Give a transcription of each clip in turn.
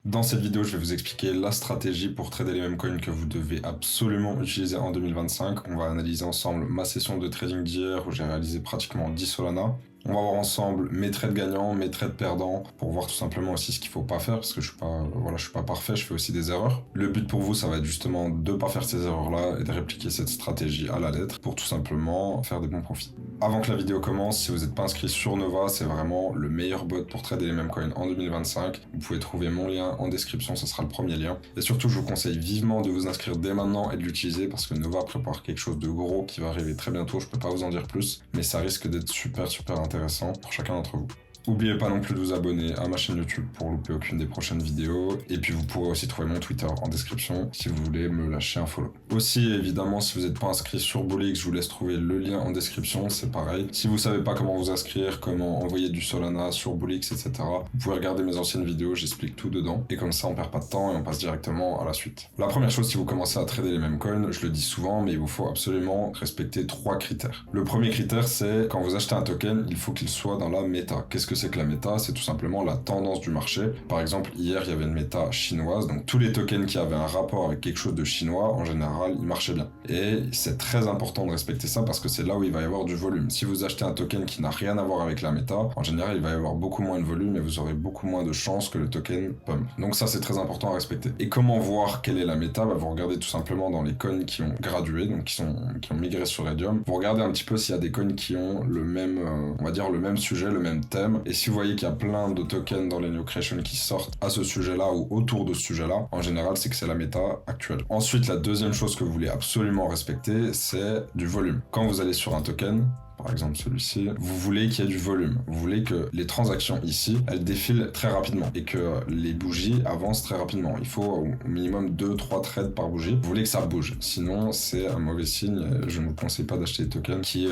Dans cette vidéo, je vais vous expliquer la stratégie pour trader les mêmes coins que vous devez absolument utiliser en 2025. On va analyser ensemble ma session de trading d'hier où j'ai réalisé pratiquement 10 Solana. On va voir ensemble mes trades gagnants, mes trades perdants, pour voir tout simplement aussi ce qu'il faut pas faire, parce que je suis pas parfait, je fais aussi des erreurs. Le but pour vous, ça va être justement de pas faire ces erreurs-là et de répliquer cette stratégie à la lettre pour tout simplement faire des bons profits. Avant que la vidéo commence, si vous n'êtes pas inscrit sur Nova, c'est vraiment le meilleur bot pour trader les mêmes coins en 2025. Vous pouvez trouver mon lien en description, ce sera le premier lien. Et surtout, je vous conseille vivement de vous inscrire dès maintenant et de l'utiliser parce que Nova prépare quelque chose de gros qui va arriver très bientôt. Je peux pas vous en dire plus, mais ça risque d'être super intéressant pour chacun d'entre vous. N'oubliez pas non plus de vous abonner à ma chaîne YouTube pour louper aucune des prochaines vidéos. Et puis vous pourrez aussi trouver mon Twitter en description si vous voulez me lâcher un follow. Aussi, évidemment, si vous n'êtes pas inscrit sur Bullix, je vous laisse trouver le lien en description, c'est pareil. Si vous savez pas comment vous inscrire, comment envoyer du Solana sur Bullix, etc., vous pouvez regarder mes anciennes vidéos, j'explique tout dedans. Et comme ça, on perd pas de temps et on passe directement à la suite. La première chose, si vous commencez à trader les mêmes coins, je le dis souvent, mais il vous faut absolument respecter 3 critères. Le premier critère, c'est quand vous achetez un token, il faut qu'il soit dans la méta. Qu'est-ce que c'est que la méta? C'est tout simplement la tendance du marché. Par exemple, hier, il y avait une méta chinoise, donc tous les tokens qui avaient un rapport avec quelque chose de chinois, en général, ils marchaient bien. Et c'est très important de respecter ça parce que c'est là où il va y avoir du volume. Si vous achetez un token qui n'a rien à voir avec la méta, en général, il va y avoir beaucoup moins de volume et vous aurez beaucoup moins de chances que le token pump. Donc ça, c'est très important à respecter. Et comment voir quelle est la méta? Vous regardez tout simplement dans les coins qui ont gradué, donc qui ont migré sur Raydium. Vous regardez un petit peu s'il y a des coins qui ont le même, on va dire le même sujet, le même thème. Et si vous voyez qu'il y a plein de tokens dans les new creation qui sortent à ce sujet-là ou autour de ce sujet-là, en général, c'est que c'est la méta actuelle. Ensuite, la deuxième chose que vous voulez absolument respecter, c'est du volume. Quand vous allez sur un token, par exemple celui-ci, vous voulez qu'il y ait du volume. Vous voulez que les transactions ici, elles défilent très rapidement et que les bougies avancent très rapidement. Il faut au minimum 2-3 trades par bougie. Vous voulez que ça bouge. Sinon, c'est un mauvais signe. Je ne vous conseille pas d'acheter des tokens qui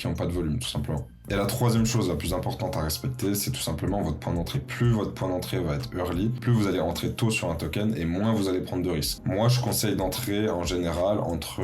n'ont pas de volume, tout simplement. Et la troisième chose la plus importante à respecter, c'est tout simplement votre point d'entrée. Plus votre point d'entrée va être early, plus vous allez entrer tôt sur un token et moins vous allez prendre de risques. Moi, je conseille d'entrer en général entre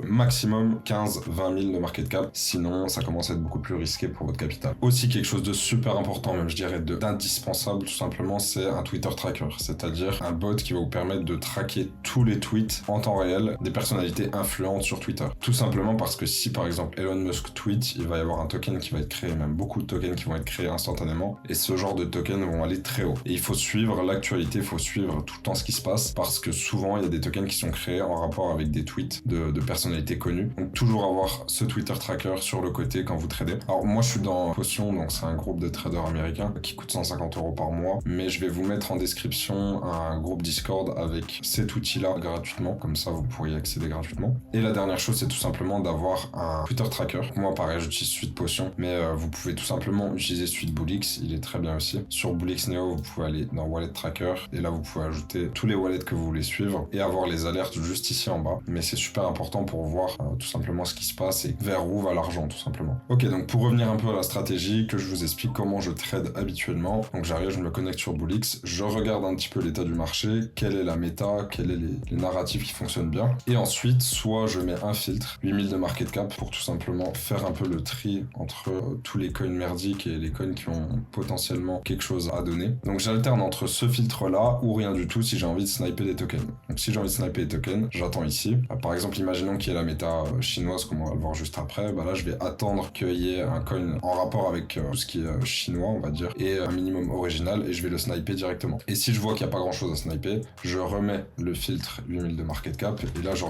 maximum 15-20 000 de market cap. Sinon, ça commence à être beaucoup plus risqué pour votre capital. Aussi, quelque chose de super important, même je dirais d'indispensable tout simplement, c'est un Twitter tracker. C'est-à-dire un bot qui va vous permettre de traquer tous les tweets en temps réel des personnalités influentes sur Twitter. Tout simplement parce que si par exemple Elon Musk tweet, il va y avoir un token qui va être créé, même beaucoup de tokens qui vont être créés instantanément, et ce genre de tokens vont aller très haut. Et il faut suivre l'actualité, il faut suivre tout le temps ce qui se passe, parce que souvent il y a des tokens qui sont créés en rapport avec des tweets de personnalités connues. Donc toujours avoir ce Twitter tracker sur le côté quand vous tradez. Alors moi je suis dans Potion, donc c'est un groupe de traders américains qui coûte 150 € par mois, mais je vais vous mettre en description un groupe Discord avec cet outil-là gratuitement, comme ça vous pourriez accéder gratuitement. Et la dernière chose, c'est tout simplement d'avoir un Twitter tracker. Moi pareil, j'utilise Suite Potion, mais vous pouvez tout simplement utiliser Suite Bullix, il est très bien aussi. Sur Bullix Neo, vous pouvez aller dans Wallet Tracker, et là vous pouvez ajouter tous les wallets que vous voulez suivre et avoir les alertes juste ici en bas. Mais c'est super important pour voir tout simplement ce qui se passe et vers où va l'argent tout simplement. Ok, donc pour revenir un peu à la stratégie, que je vous explique comment je trade habituellement. Donc j'arrive, je me connecte sur Bullix, je regarde un petit peu l'état du marché, quelle est la méta, quels sont les narratifs qui fonctionnent bien. Et ensuite, soit je mets un filtre, 8000 de market cap, pour tout simplement faire un peu le tri entre tous les coins merdiques et les coins qui ont potentiellement quelque chose à donner. Donc j'alterne entre ce filtre-là ou rien du tout si j'ai envie de sniper des tokens. Donc si j'ai envie de sniper des tokens, j'attends ici. Par exemple, imaginons qu'il y ait la méta chinoise, comme on va le voir juste après. Bah là, je vais attendre qu'il y ait un coin en rapport avec tout ce qui est chinois, on va dire, et un minimum original, et je vais le sniper directement. Et si je vois qu'il n'y a pas grand-chose à sniper, je remets le filtre 8000 de market cap, et là je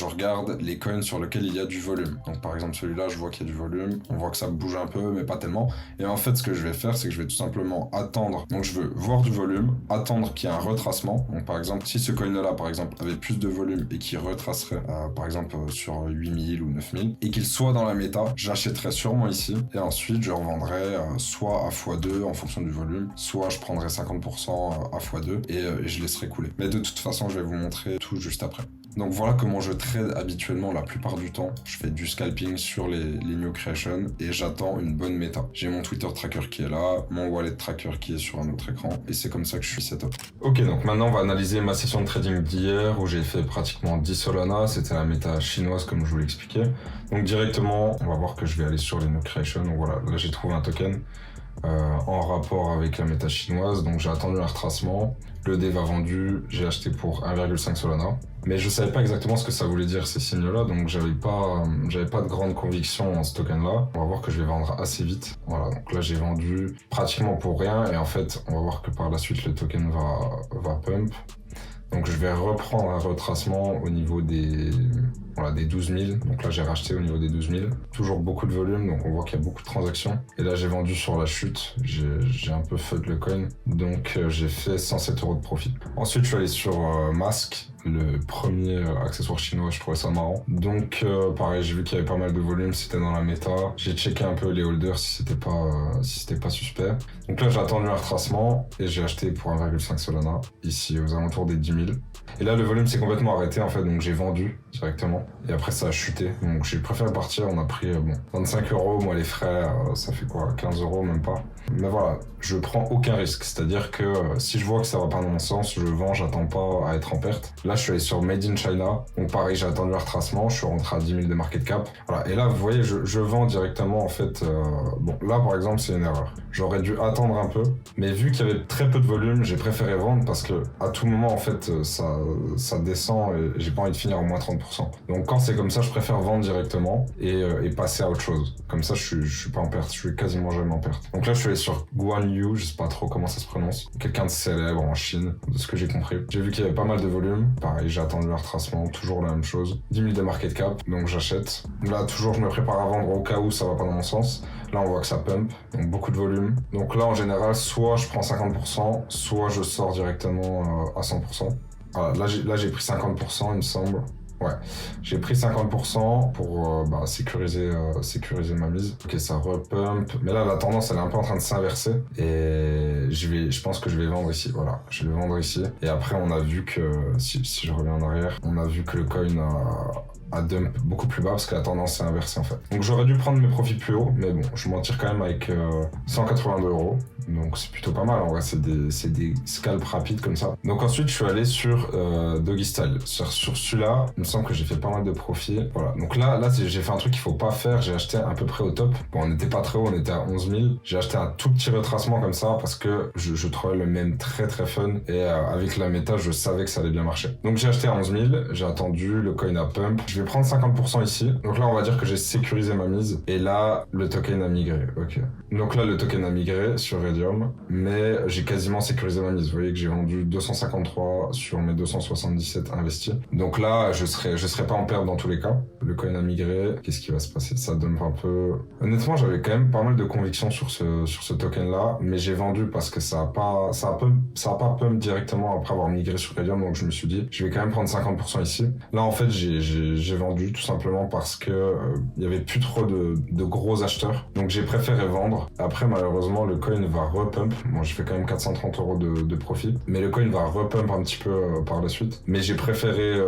regarde les coins sur lesquels il y a du volume. Donc par exemple celui-là, je vois qu'il y a du volume, on voit que ça bouge un peu, mais pas tellement. Et en fait, ce que je vais faire, c'est que je vais tout simplement attendre. Donc je veux voir du volume, attendre qu'il y ait un retracement. Donc par exemple, si ce coin-là, par exemple, avait plus de volume et qu'il retracerait, par exemple, sur 8000 ou 9000, et qu'il soit dans la méta, j'achèterai sûrement ici, et ensuite je revendrai soit à x2 en fonction du volume, soit je prendrai 50% à x2 et je laisserai couler. Mais de toute façon, je vais vous montrer tout juste après. Donc voilà comment je trade habituellement la plupart du temps. Je fais du scalping sur les new creation et j'attends une bonne méta. J'ai mon Twitter tracker qui est là, mon wallet tracker qui est sur un autre écran, et c'est comme ça que je suis setup. Ok, donc maintenant on va analyser ma session de trading d'hier où j'ai fait pratiquement 10 Solana. C'était la méta chinoise comme je vous l'expliquais. Donc directement, on va voir que je vais aller sur les new creation. Donc voilà, là j'ai trouvé un token. en rapport avec la méta chinoise. Donc j'ai attendu un retracement. Le dev a vendu, j'ai acheté pour 1,5 Solana. Mais je savais pas exactement ce que ça voulait dire ces signes-là, donc j'avais pas de grande conviction en ce token-là. On va voir que je vais vendre assez vite. Voilà, donc là j'ai vendu pratiquement pour rien, et en fait on va voir que par la suite le token va pump. Donc je vais reprendre un retracement au niveau des 12 000. Donc là j'ai racheté au niveau des 12 000. Toujours beaucoup de volume, donc on voit qu'il y a beaucoup de transactions. Et là j'ai vendu sur la chute, j'ai un peu FUD le coin. Donc j'ai fait 107 € de profit. Ensuite je suis allé sur Mask, le premier accessoire chinois, je trouvais ça marrant. Donc pareil, j'ai vu qu'il y avait pas mal de volume, c'était dans la méta. J'ai checké un peu les holders si c'était pas suspect. Donc là j'ai attendu un retracement et j'ai acheté pour 1,5 Solana, ici aux alentours des 10 000. Et là le volume s'est complètement arrêté en fait, donc j'ai vendu directement. Et après ça a chuté, donc j'ai préféré partir, on a pris 25 €, moi les frais, ça fait quoi, 15 € même pas. Mais voilà, je prends aucun risque, c'est-à-dire que si je vois que ça va pas dans mon sens, je vends, j'attends pas à être en perte. Là je suis allé sur Made in China, donc pareil j'ai attendu un retracement, je suis rentré à 10 000 de market cap. Voilà, et là vous voyez je vends directement en fait, bon là par exemple c'est une erreur. J'aurais dû attendre un peu, mais vu qu'il y avait très peu de volume, j'ai préféré vendre parce que à tout moment en fait ça descend et j'ai pas envie de finir au moins 30%. Donc quand c'est comme ça, je préfère vendre directement et passer à autre chose. Comme ça je suis pas en perte, je suis quasiment jamais en perte. Donc là je suis allé sur Guan Yu, je sais pas trop comment ça se prononce, quelqu'un de célèbre en Chine, de ce que j'ai compris. J'ai vu qu'il y avait pas mal de volume, pareil j'ai attendu un retracement, toujours la même chose. 10 000 de market cap, donc j'achète. Là toujours je me prépare à vendre au cas où ça va pas dans mon sens. Là on voit que ça pump, donc beaucoup de volume. Donc là en général soit je prends 50%, soit je sors directement à 100%. Voilà, là j'ai pris 50% il me semble. Ouais, j'ai pris 50% pour sécuriser ma mise. Ok, ça repump. Mais là, la tendance, elle est un peu en train de s'inverser. Et je pense que je vais vendre ici. Voilà, je vais vendre ici. Et après, on a vu que, si je reviens en arrière, on a vu que le coin a dump beaucoup plus bas parce que la tendance s'est inversée en fait. Donc j'aurais dû prendre mes profits plus haut, mais bon, je m'en tire quand même avec 182 €. Donc c'est plutôt pas mal, en vrai c'est des scalps rapides comme ça. Donc ensuite je suis allé sur Doggy Style. Sur celui-là, il me semble que j'ai fait pas mal de profits. Voilà, donc là j'ai fait un truc qu'il faut pas faire, j'ai acheté à peu près au top. Bon, on n'était pas très haut, on était à 11 000. J'ai acheté un tout petit retracement comme ça parce que je trouvais le même très très fun et avec la méta je savais que ça allait bien marcher. Donc j'ai acheté à 11 000, j'ai attendu, le coin a pump. Je vais prendre 50% ici. Donc là on va dire que j'ai sécurisé ma mise et là le token a migré. Ok. Donc là le token a migré sur Radium, mais j'ai quasiment sécurisé ma mise. Vous voyez que j'ai vendu 253 sur mes 277 investis. Donc là je serai pas en perte dans tous les cas. Le coin a migré. Qu'est-ce qui va se passer? Ça dump un peu. Honnêtement j'avais quand même pas mal de conviction sur ce token là, mais j'ai vendu parce que ça a pas pump directement après avoir migré sur Radium. Donc je me suis dit je vais quand même prendre 50% ici. Là en fait j'ai vendu tout simplement parce que il y avait plus trop de gros acheteurs. Donc j'ai préféré vendre. Après malheureusement le coin va repump. Moi je fais quand même 430 € de profit, mais le coin va repump un petit peu par la suite. Mais j'ai préféré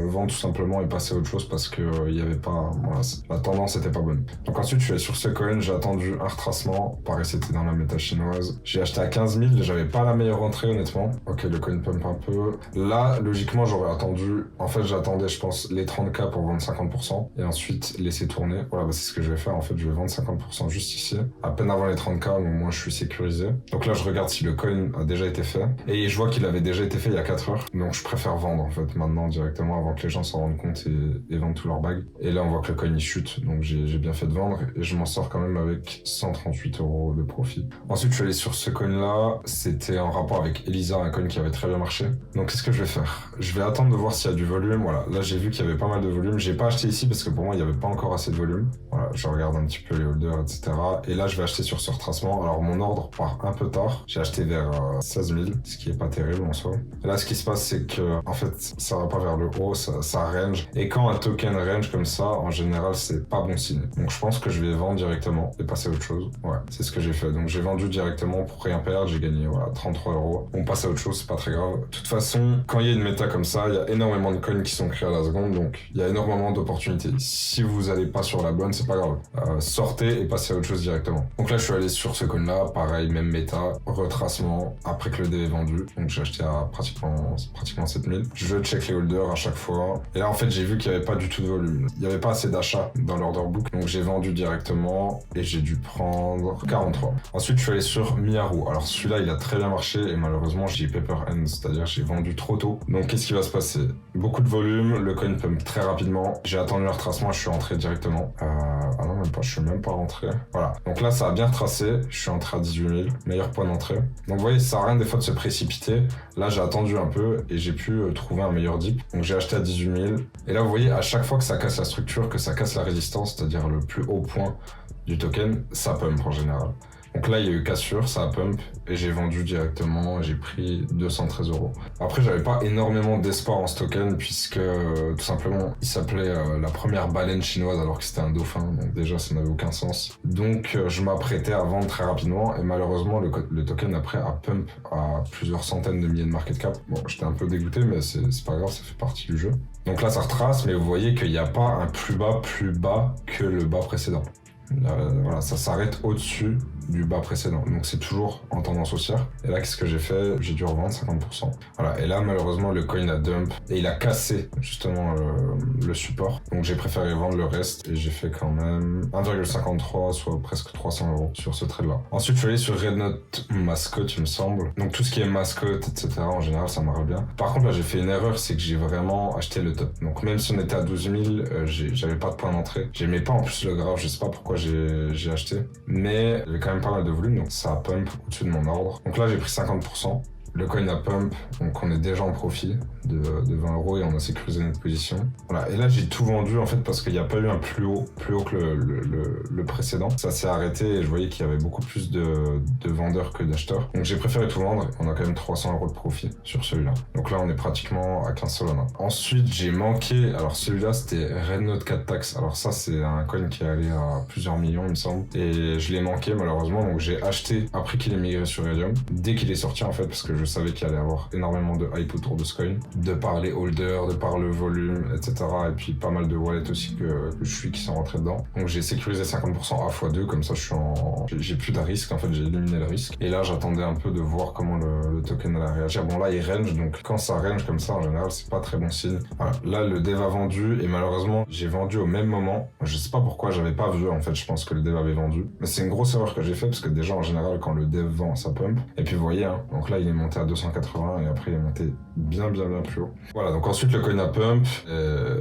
vendre tout simplement et passer à autre chose parce que il y avait pas, voilà, la tendance était pas bonne. Donc ensuite je suis allé sur ce coin, j'ai attendu un retracement. Pareil c'était dans la méta chinoise. J'ai acheté à 15 000, j'avais pas la meilleure entrée honnêtement. Ok, le coin pump un peu. Là logiquement j'aurais attendu, en fait j'attendais je pense les 30K pour vendre 50% et ensuite laisser tourner. Voilà, c'est ce que je vais faire en fait, je vais vendre 50% juste ici. À peine avant les 30K, mais au moins je suis sécurisé. Donc là je regarde si le coin a déjà été fait et je vois qu'il avait déjà été fait il y a 4 heures. Donc je préfère vendre en fait maintenant directement avant que les gens s'en rendent compte et vendent tous leurs bags. Et là on voit que le coin il chute, donc j'ai bien fait de vendre et je m'en sors quand même avec 138 € de profit. Ensuite je suis allé sur ce coin là, c'était en rapport avec Elisa, un coin qui avait très bien marché. Donc qu'est-ce que je vais faire? Je vais attendre de voir s'il y a du volume. Voilà, là j'ai vu qu'il y avait pas mal de volume. J'ai pas acheté ici parce que pour moi il y avait pas encore assez de volume. Voilà, je regarde un petit peu les holders, etc. Et là je vais acheter sur ce retracement. Alors mon ordre part un peu tard. J'ai acheté vers 16 000, ce qui est pas terrible en soi. Et là ce qui se passe c'est que en fait ça va pas vers le haut, ça range. Et quand un token range comme ça, en général c'est pas bon signe. Donc je pense que je vais vendre directement et passer à autre chose. Ouais, c'est ce que j'ai fait. Donc j'ai vendu directement pour rien perdre. J'ai gagné 33 €. On passe à autre chose, c'est pas très grave. De toute façon, quand il y a une méta comme ça, il y a énormément de coins qui sont créés à la seconde. Donc il y a énormément d'opportunités. Si vous n'allez pas sur la bonne, c'est pas grave. Sortez et passez à autre chose directement. Donc là, je suis allé sur ce coin-là, pareil, même méta, retracement après que le dé est vendu. Donc j'ai acheté à pratiquement 7000. Je check les holders à chaque fois. Et là, en fait, j'ai vu qu'il n'y avait pas du tout de volume. Il n'y avait pas assez d'achats dans l'order book. Donc j'ai vendu directement et j'ai dû prendre 43. Ensuite, je suis allé sur Miharu. Alors celui-là, il a très bien marché et malheureusement, j'ai paper hands, c'est-à-dire j'ai vendu trop tôt. Donc qu'est-ce qui va se passer? Beaucoup de volume, le coin pump très rapidement. J'ai attendu le retracement, je suis rentré directement. Ah non, même pas, je suis même pas rentré. Voilà. Donc là, ça a bien retracé. Je suis entré à 18 000, meilleur point d'entrée. Donc vous voyez, ça sert à rien des fois de se précipiter. Là, j'ai attendu un peu et j'ai pu trouver un meilleur dip. Donc j'ai acheté à 18 000. Et là, vous voyez, à chaque fois que ça casse la structure, que ça casse la résistance, c'est-à-dire le plus haut point du token, ça pump en général. Donc là, il y a eu cassure, ça a pump et j'ai vendu directement, j'ai pris 213 €. Après, j'avais pas énormément d'espoir en ce token puisque tout simplement, il s'appelait la première baleine chinoise alors que c'était un dauphin. Donc déjà, ça n'avait aucun sens. Donc je m'apprêtais à vendre très rapidement et malheureusement, le token après a pump à plusieurs centaines de milliers de market cap. Bon, j'étais un peu dégoûté, mais c'est pas grave, ça fait partie du jeu. Donc là, ça retrace, mais vous voyez qu'il n'y a pas un plus bas que le bas précédent. Voilà, ça s'arrête au-dessus du bas précédent, donc c'est toujours en tendance haussière. Et là, qu'est-ce que j'ai fait? J'ai dû revendre 50%. Voilà, et là, malheureusement, le coin a dump et il a cassé justement le support. Donc j'ai préféré vendre le reste et j'ai fait quand même 1,53, soit presque 300 € sur ce trade-là. Ensuite, je suis allé sur Rednote Mascot, il me semble. Donc tout ce qui est mascot, etc., en général, ça marche bien. Par contre, là, j'ai fait une erreur, c'est que j'ai vraiment acheté le top. Donc même si on était à 12 000, j'avais pas de point d'entrée. J'aimais pas en plus le graphe, je sais pas pourquoi j'ai acheté, mais il y avait quand même pas mal de volume, donc ça a pump au-dessus de mon ordre. Donc là, j'ai pris 50%. Le coin a pump, donc on est déjà en profit de 20 € et on a sécurisé notre position. Voilà, et là j'ai tout vendu en fait parce qu'il n'y a pas eu un plus haut que le précédent. Ça s'est arrêté et je voyais qu'il y avait beaucoup plus de vendeurs que d'acheteurs. Donc j'ai préféré tout vendre. On a quand même 300 € de profit sur celui-là. Donc là on est pratiquement à 15 Solana. Ensuite j'ai manqué, alors celui-là c'était Rednote 4 Tax. Alors ça c'est un coin qui est allé à plusieurs millions il me semble. Et je l'ai manqué malheureusement, donc j'ai acheté après qu'il est migré sur Helium. Dès qu'il est sorti en fait parce que je savais qu'il allait y avoir énormément de hype autour de ce coin, de par les holders, de par le volume, etc. Et puis pas mal de wallets aussi que je suis qui sont rentrés dedans. Donc j'ai sécurisé 50% à x2, comme ça j'ai plus de risque, en fait j'ai éliminé le risque. Et là j'attendais un peu de voir comment le token allait réagir. Bon là il range, donc quand ça range comme ça en général c'est pas très bon signe. Voilà. Là le dev a vendu et malheureusement j'ai vendu au même moment. Je sais pas pourquoi, j'avais pas vu en fait, je pense que le dev avait vendu. Mais c'est une grosse erreur que j'ai fait parce que déjà en général quand le dev vend ça pump. Et puis vous voyez, hein, donc là il est monté à 280 et après il est monté bien plus haut. Voilà, donc ensuite le coin a pump.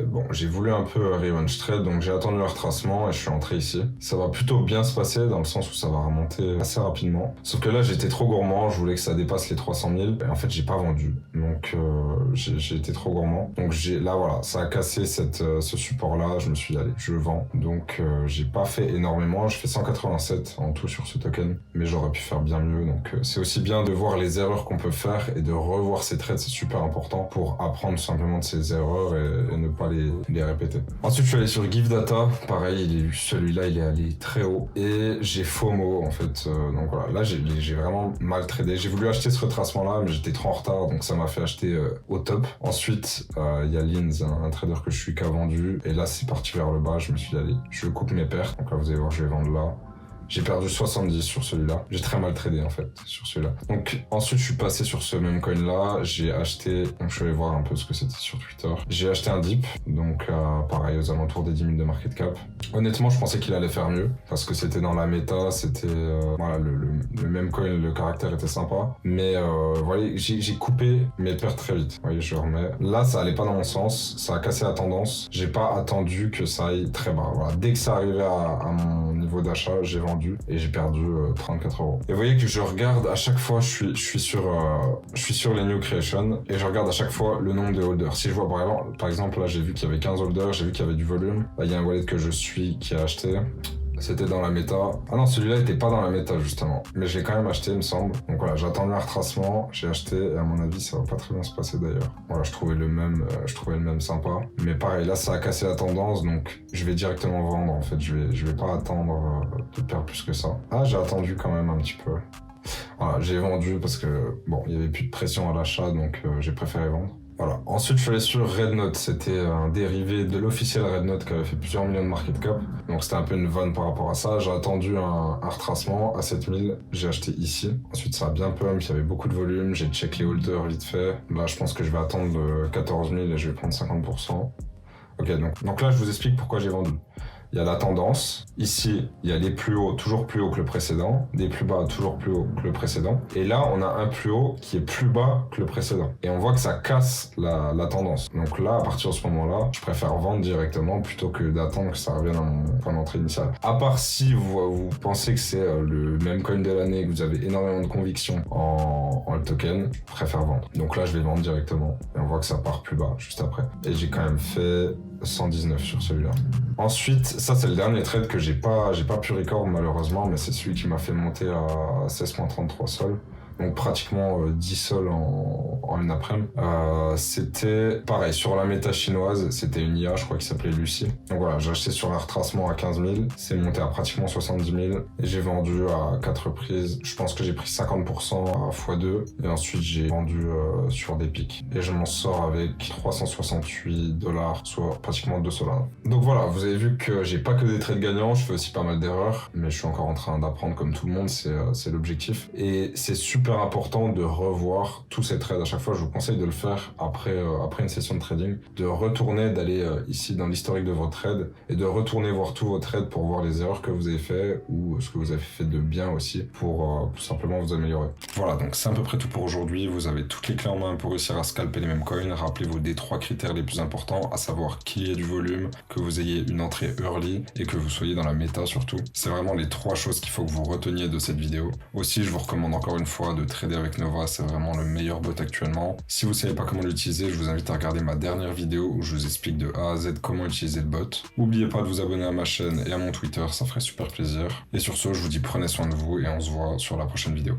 Bon, j'ai voulu un peu revenge trade, donc j'ai attendu le retracement et je suis entré ici. Ça va plutôt bien se passer dans le sens où ça va remonter assez rapidement. Sauf que là j'étais trop gourmand, je voulais que ça dépasse les 300 000 et en fait j'ai pas vendu. Donc j'ai été trop gourmand. Donc là voilà, ça a cassé ce support là, je me suis dit allez, je vends. Donc j'ai pas fait énormément, je fais 187 en tout sur ce token, mais j'aurais pu faire bien mieux. Donc c'est aussi bien de voir les erreurs qu'on peut faire et de revoir ces trades, c'est super important pour apprendre simplement de ces erreurs et ne pas les répéter. Ensuite je suis allé sur GiveData, pareil, celui-là il est allé très haut et j'ai FOMO en fait, donc voilà, là j'ai vraiment mal tradé. J'ai voulu acheter ce retracement là mais j'étais trop en retard, donc ça m'a fait acheter au top. Ensuite il y a Linz, un trader que je suis qui a vendu et là c'est parti vers le bas, je me suis dit allez, je coupe mes pertes, donc là vous allez voir je vais vendre là. J'ai perdu 70 sur celui-là. J'ai très mal tradé en fait sur celui-là. Donc ensuite je suis passé sur ce même coin là. J'ai acheté, donc je suis allé voir un peu ce que c'était sur Twitter. J'ai acheté un dip, donc pareil aux alentours des 10 000 de market cap. Honnêtement je pensais qu'il allait faire mieux parce que c'était dans la méta, c'était voilà le même coin, le caractère était sympa. Mais voilà, j'ai coupé mes pertes très vite. Vous voyez, je remets. Là ça allait pas dans mon sens, ça a cassé la tendance. J'ai pas attendu que ça aille très bas. Voilà, dès que ça arrivait à mon niveau d'achat, j'ai vendu et j'ai perdu 34 €. Et vous voyez que je regarde à chaque fois, je suis sur les new creation et je regarde à chaque fois le nombre de holders. Si je vois par exemple là j'ai vu qu'il y avait 15 holders, j'ai vu qu'il y avait du volume. Là il y a un wallet que je suis qui a acheté. C'était dans la méta. Ah non, celui-là était pas dans la méta justement. Mais j'ai quand même acheté, il me semble. Donc voilà, j'attendais un retracement, j'ai acheté et à mon avis, ça va pas très bien se passer d'ailleurs. Voilà, je trouvais le même sympa. Mais pareil, là, ça a cassé la tendance, donc je vais directement vendre en fait. Je vais pas attendre de perdre plus que ça. Ah, j'ai attendu quand même un petit peu. Voilà, j'ai vendu parce que bon, il y avait plus de pression à l'achat, donc j'ai préféré vendre. Voilà. Ensuite, je suis allé sur Rednote. C'était un dérivé de l'officiel Rednote qui avait fait plusieurs millions de market cap. Donc, c'était un peu une vanne par rapport à ça. J'ai attendu un retracement à 7000. J'ai acheté ici. Ensuite, ça a bien pump. Il y avait beaucoup de volume. J'ai check les holders vite fait. Là, je pense que je vais attendre 14 000 et je vais prendre 50%. Ok, donc là, je vous explique pourquoi j'ai vendu. Il y a la tendance. Ici, il y a les plus hauts, toujours plus haut que le précédent. Des plus bas, toujours plus haut que le précédent. Et là, on a un plus haut qui est plus bas que le précédent. Et on voit que ça casse la tendance. Donc là, à partir de ce moment-là, je préfère vendre directement plutôt que d'attendre que ça revienne à mon point d'entrée initial. À part si vous pensez que c'est le même coin de l'année, que vous avez énormément de conviction en le token, je préfère vendre. Donc là, je vais vendre directement. Et on voit que ça part plus bas juste après. Et j'ai quand même fait 119 sur celui-là. Ensuite, ça c'est le dernier trade que j'ai pas pu record malheureusement, mais c'est celui qui m'a fait monter à 16.33 sols. Donc pratiquement 10 sols en une après-midi. C'était pareil, sur la méta chinoise, c'était une IA, je crois, qui s'appelait Lucie. Donc voilà, j'ai acheté sur un retracement à 15 000, c'est monté à pratiquement 70 000, et j'ai vendu à 4 reprises. Je pense que j'ai pris 50% à x2, et ensuite j'ai vendu sur des pics. Et je m'en sors avec 368 $, soit pratiquement 2 Solana. Donc voilà, vous avez vu que j'ai pas que des trades gagnants, je fais aussi pas mal d'erreurs, mais je suis encore en train d'apprendre comme tout le monde, c'est l'objectif. Et c'est super important de revoir tous ces trades. À chaque fois, je vous conseille de le faire après une session de trading, de retourner, d'aller ici dans l'historique de votre trade et de retourner voir tous vos trades pour voir les erreurs que vous avez fait ou ce que vous avez fait de bien aussi pour tout simplement vous améliorer. Voilà, donc c'est à peu près tout pour aujourd'hui. Vous avez toutes les clés en main pour réussir à scalper les mêmes coins. Rappelez-vous des 3 critères les plus importants, à savoir qu'il y ait du volume, que vous ayez une entrée early et que vous soyez dans la méta surtout. C'est vraiment les 3 choses qu'il faut que vous reteniez de cette vidéo. Aussi, je vous recommande encore une fois de trader avec Nova, c'est vraiment le meilleur bot actuellement. Si vous savez pas comment l'utiliser, je vous invite à regarder ma dernière vidéo où je vous explique de A à Z comment utiliser le bot. N'oubliez pas de vous abonner à ma chaîne et à mon Twitter, ça ferait super plaisir. Et sur ce, je vous dis prenez soin de vous et on se voit sur la prochaine vidéo.